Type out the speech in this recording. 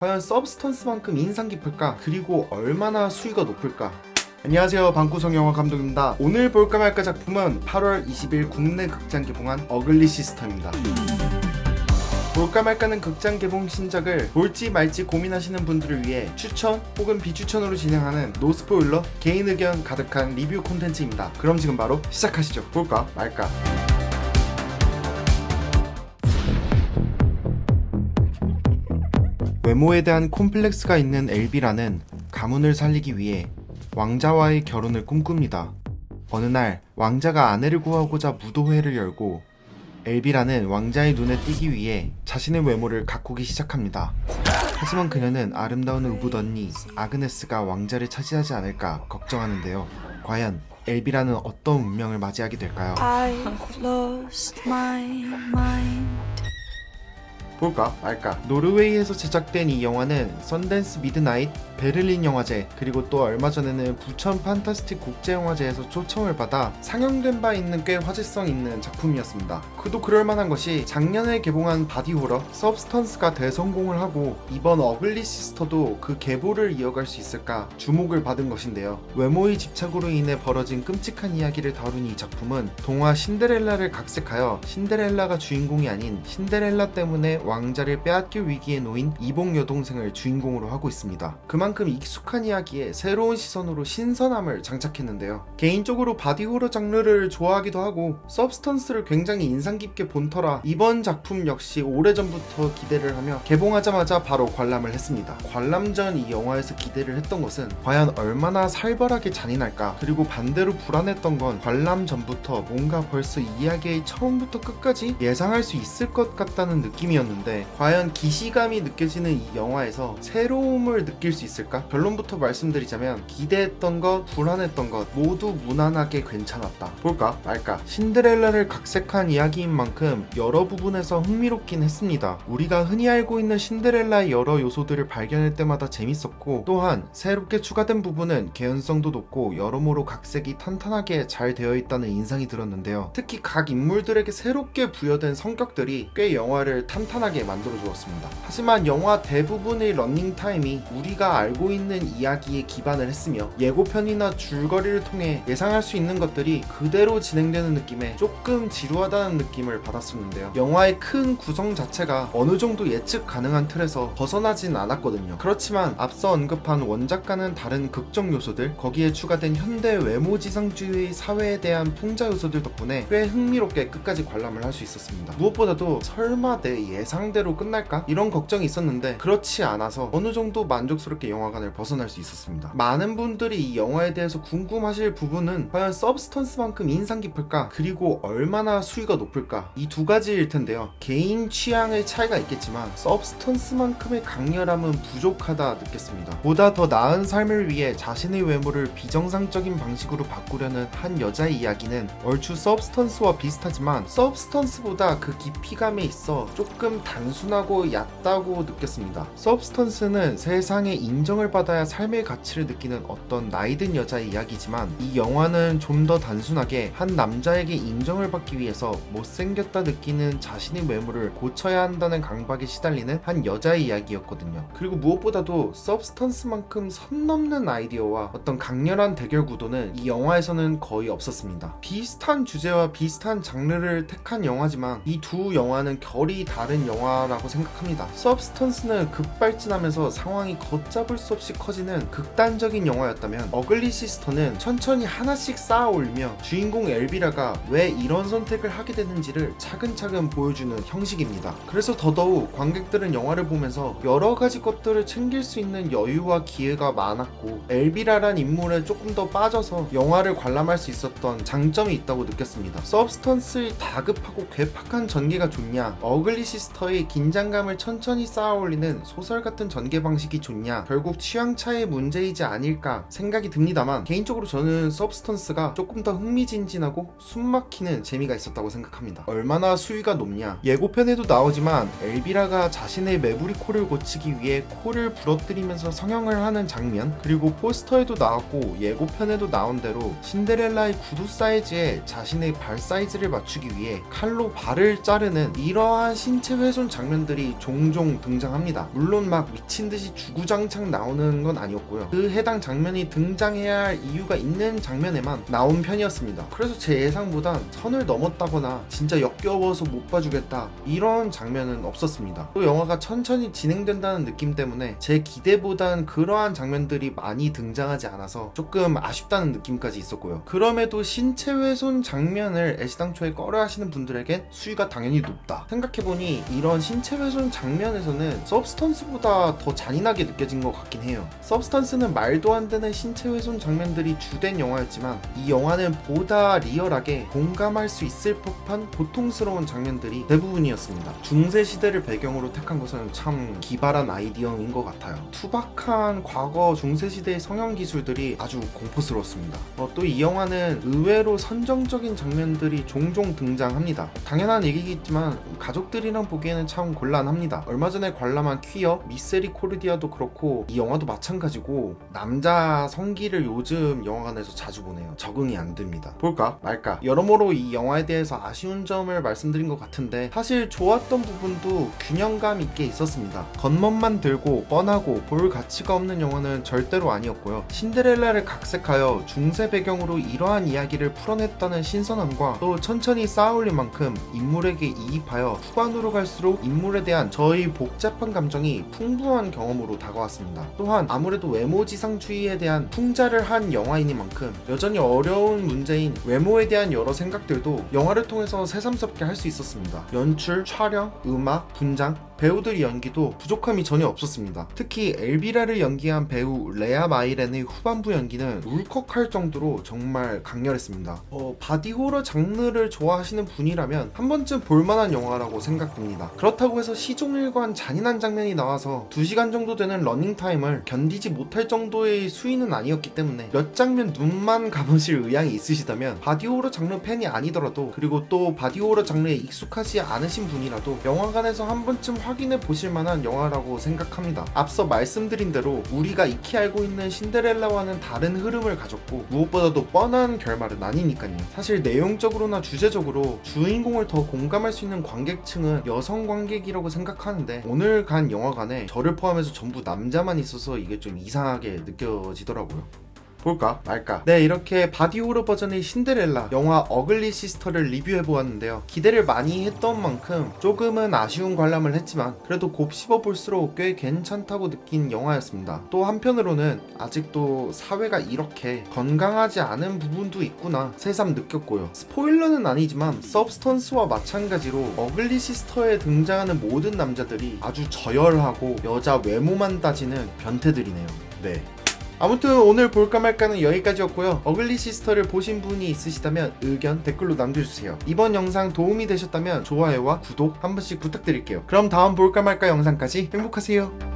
과연 서브스턴스만큼 인상 깊을까? 그리고 얼마나 수위가 높을까? 안녕하세요, 방구석 영화 감독입니다. 오늘 볼까 말까 작품은 8월 20일 국내 극장 개봉한 어글리 시스터입니다. 볼까 말까는 극장 개봉 신작을 볼지 말지 고민하시는 분들을 위해 추천 혹은 비추천으로 진행하는 노스포일러 개인 의견 가득한 리뷰 콘텐츠입니다. 그럼 지금 바로 시작하시죠. 볼까 말까. 외모에 대한 콤플렉스가 있는 엘비라는 가문을 살리기 위해 왕자와의 결혼을 꿈꿉니다. 어느 날 왕자가 아내를 구하고자 무도회를 열고 엘비라는 왕자의 눈에 띄기 위해 자신의 외모를 가꾸기 시작합니다. 하지만 그녀는 아름다운 의붓 언니 아그네스가 왕자를 차지하지 않을까 걱정하는데요. 과연 엘비라는 어떤 운명을 맞이하게 될까요? I've lost my mind. 볼까 말까. 노르웨이에서 제작된 이 영화는 선댄스 미드나잇, 베를린 영화제, 그리고 또 얼마 전에는 부천 판타스틱 국제영화제에서 초청을 받아 상영된 바 있는 꽤 화제성 있는 작품이었습니다. 그도 그럴만한 것이 작년에 개봉한 바디호러 서브스턴스가 대성공을 하고 이번 어글리 시스터도 그 계보를 이어갈 수 있을까 주목을 받은 것인데요. 외모의 집착으로 인해 벌어진 끔찍한 이야기를 다룬 이 작품은 동화 신데렐라를 각색하여 신데렐라가 주인공이 아닌 신데렐라 때문에 왕자를 빼앗길 위기에 놓인 이복 여동생을 주인공으로 하고 있습니다. 그만큼 익숙한 이야기에 새로운 시선으로 신선함을 장착했는데요. 개인적으로 바디호러 장르를 좋아하기도 하고 서브스턴스를 굉장히 인상 깊게 본 터라 이번 작품 역시 오래전부터 기대를 하며 개봉하자마자 바로 관람을 했습니다. 관람 전 이 영화에서 기대를 했던 것은 과연 얼마나 살벌하게 잔인할까, 그리고 반대로 불안했던 건 관람 전부터 뭔가 벌써 이 이야기의 처음부터 끝까지 예상할 수 있을 것 같다는 느낌이었는데 과연 기시감이 느껴지는 이 영화에서 새로움을 느낄 수 있을까? 결론부터 말씀드리자면 기대했던 것, 불안했던 것 모두 무난하게 괜찮았다. 볼까 말까. 신데렐라를 각색한 이야기인 만큼 여러 부분에서 흥미롭긴 했습니다. 우리가 흔히 알고 있는 신데렐라의 여러 요소들을 발견할 때마다 재밌었고, 또한 새롭게 추가된 부분은 개연성도 높고 여러모로 각색이 탄탄하게 잘 되어 있다는 인상이 들었는데요. 특히 각 인물들에게 새롭게 부여된 성격들이 꽤 영화를 탄탄하게 만들어 주었습니다. 하지만 영화 대부분의 러닝타임이 우리가 알고 있는 이야기에 기반을 했으며 예고편이나 줄거리를 통해 예상할 수 있는 것들이 그대로 진행되는 느낌에 조금 지루하다는 느낌을 받았었는데요. 영화의 큰 구성 자체가 어느 정도 예측 가능한 틀에서 벗어나진 않았거든요. 그렇지만 앞서 언급한 원작과는 다른 극적 요소들, 거기에 추가된 현대 외모지상주의 사회에 대한 풍자 요소들 덕분에 꽤 흥미롭게 끝까지 관람을 할 수 있었습니다. 무엇보다도 설마 내 예상대로 끝날까? 이런 걱정이 있었는데 그렇지 않아서 어느 정도 만족스럽게 영화관을 벗어날 수 있었습니다. 많은 분들이 이 영화에 대해서 궁금하실 부분은 과연 서브스턴스만큼 인상 깊을까? 그리고 얼마나 수위가 높을까? 이 두 가지일 텐데요. 개인 취향의 차이가 있겠지만 서브스턴스만큼의 강렬함은 부족하다 느꼈습니다. 보다 더 나은 삶을 위해 자신의 외모를 비정상적인 방식으로 바꾸려는 한 여자의 이야기는 얼추 서브스턴스와 비슷하지만 서브스턴스보다 그 깊이감에 있어 조금 단순하고 얕다고 느꼈습니다. 서브스턴스는 세상에 인정을 받아야 삶의 가치를 느끼는 어떤 나이든 여자의 이야기지만 이 영화는 좀 더 단순하게 한 남자에게 인정을 받기 위해서 못생겼다 느끼는 자신의 외모를 고쳐야 한다는 강박에 시달리는 한 여자의 이야기였거든요. 그리고 무엇보다도 서브스턴스만큼 선 넘는 아이디어와 어떤 강렬한 대결 구도는 이 영화에서는 거의 없었습니다. 비슷한 주제와 비슷한 장르를 택한 영화지만 이 두 영화는 결이 다른 영화라고 생각합니다. 서브스턴스는 급발진하면서 상황이 걷잡을 수 없이 커지는 극단적인 영화였다면 어글리 시스터는 천천히 하나씩 쌓아 올리며 주인공 엘비라가 왜 이런 선택을 하게 되는지를 차근차근 보여주는 형식입니다. 그래서 더더욱 관객들은 영화를 보면서 여러 가지 것들을 챙길 수 있는 여유와 기회가 많았고 엘비라란 인물에 조금 더 빠져서 영화를 관람할 수 있었던 장점이 있다고 느꼈습니다. 서브스턴스의 다급하고 괴팍한 전개가 좋냐, 어글리 시스터의 긴장감을 천천히 쌓아올리는 소설 같은 전개 방식이 좋냐, 결국 취향 차이의 문제이지 않을까 생각이 듭니다만 개인적으로 저는 서브스턴스가 조금 더 흥미진진하고 숨막히는 재미가 있었다고 생각합니다. 얼마나 수위가 높냐, 예고편에도 나오지만 엘비라가 자신의 매부리 코를 고치기 위해 코를 부러뜨리면서 성형을 하는 장면, 그리고 포스터에도 나왔고 예고편에도 나온 대로 신데렐라의 구두 사이즈에 자신의 발 사이즈를 맞추기 위해 칼로 발을 자르는 이러한 신체 훼손 장면들이 종종 등장합니다. 물론 막 미친듯이 주구장창 나오는 건 아니었고요. 그 해당 장면이 등장해야 할 이유가 있는 장면에만 나온 편이었습니다. 그래서 제 예상보단 선을 넘었다거나 진짜 역겨워서 못 봐주겠다 이런 장면은 없었습니다. 또 영화가 천천히 진행된다는 느낌 때문에 제 기대보단 그러한 장면들이 많이 등장하지 않아서 조금 아쉽다는 느낌까지 있었고요. 그럼에도 신체 훼손 장면을 애시당초에 꺼려 하시는 분들에겐 수위가 당연히 높다. 생각해보니 이런 신체 훼손 장면에서는 서브스턴스보다 더 잔인하게 느껴진 것 같긴 해요. 서브스턴스는 말도 안 되는 신체 훼손 장면들이 주된 영화였지만 이 영화는 보다 리얼하게 공감할 수 있을 법한 고통스러운 장면들이 대부분이었습니다. 중세 시대를 배경으로 택한 것은 참 기발한 아이디어인 것 같아요. 투박한 과거 중세 시대의 성형 기술들이 아주 공포스러웠습니다. 또 이 영화는 의외로 선정적인 장면들이 종종 등장합니다. 당연한 얘기겠지만 가족들이랑 보기에는 참 곤란합니다. 얼마 전에 관람한 퀴어 미세리코르디아도 그렇고 이 영화도 마찬가지고 남자 성기를 요즘 영화관에서 자주 보네요. 적응이 안 됩니다. 볼까 말까 여러모로 이 영화에 대해서 아쉬운 점을 말씀드린 것 같은데 사실 좋았던 부분도 균형감 있게 있었습니다. 겉멋만 들고 뻔하고 볼 가치가 없는 영화는 절대로 아니었고요. 신데렐라를 각색하여 중세 배경으로 이러한 이야기를 풀어냈다는 신선함과 또 천천히 쌓아올린 만큼 인물에게 이입하여 후반으로 갈수록 인물에 대한 저의 복잡한 감정이 풍부한 경험으로 다가왔습니다. 또한 아무래도 외모지상주의에 대한 풍자를 한 영화이니만큼 여전히 어려운 문제인 외모에 대한 여러 생각들도 영화를 통해서 새삼스럽게 할 수 있었습니다. 연출, 촬영, 음악, 분장, 배우들의 연기도 부족함이 전혀 없었습니다. 특히 엘비라를 연기한 배우 레아 마이렌의 후반부 연기는 울컥할 정도로 정말 강렬했습니다. 바디 호러 장르를 좋아하시는 분이라면 한 번쯤 볼만한 영화라고 생각됩니다. 그렇다고 해서 시종일관 잔인한 장면이 나와서 2시간 정도 되는 러닝타임을 견디지 못할 정도의 수위는 아니었기 때문에 몇 장면 눈만 감으실 의향이 있으시다면 바디 호러 장르 팬이 아니더라도 그리고 또 바디 호러 장르에 익숙하지 않으신 분이라도 영화관에서 한 번쯤 확인해 보실 만한 영화라고 생각합니다. 앞서 말씀드린 대로 우리가 익히 알고 있는 신데렐라와는 다른 흐름을 가졌고 무엇보다도 뻔한 결말은 아니니까요. 사실 내용적으로나 주제적으로 주인공을 더 공감할 수 있는 관객층은 여성 관객이라고 생각하는데 오늘 간 영화관에 저를 포함해서 전부 남자만 있어서 이게 좀 이상하게 느껴지더라고요. 볼까 말까. 네, 이렇게 바디호러 버전의 신데렐라 영화 어글리 시스터를 리뷰해보았는데요. 기대를 많이 했던 만큼 조금은 아쉬운 관람을 했지만 그래도 곱씹어 볼수록 꽤 괜찮다고 느낀 영화였습니다. 또 한편으로는 아직도 사회가 이렇게 건강하지 않은 부분도 있구나 새삼 느꼈고요. 스포일러는 아니지만 서브스턴스와 마찬가지로 어글리 시스터에 등장하는 모든 남자들이 아주 저열하고 여자 외모만 따지는 변태들이네요. 네, 아무튼 오늘 볼까 말까는 여기까지였고요. 어글리 시스터를 보신 분이 있으시다면 의견 댓글로 남겨주세요. 이번 영상 도움이 되셨다면 좋아요와 구독 한 번씩 부탁드릴게요. 그럼 다음 볼까 말까 영상까지 행복하세요.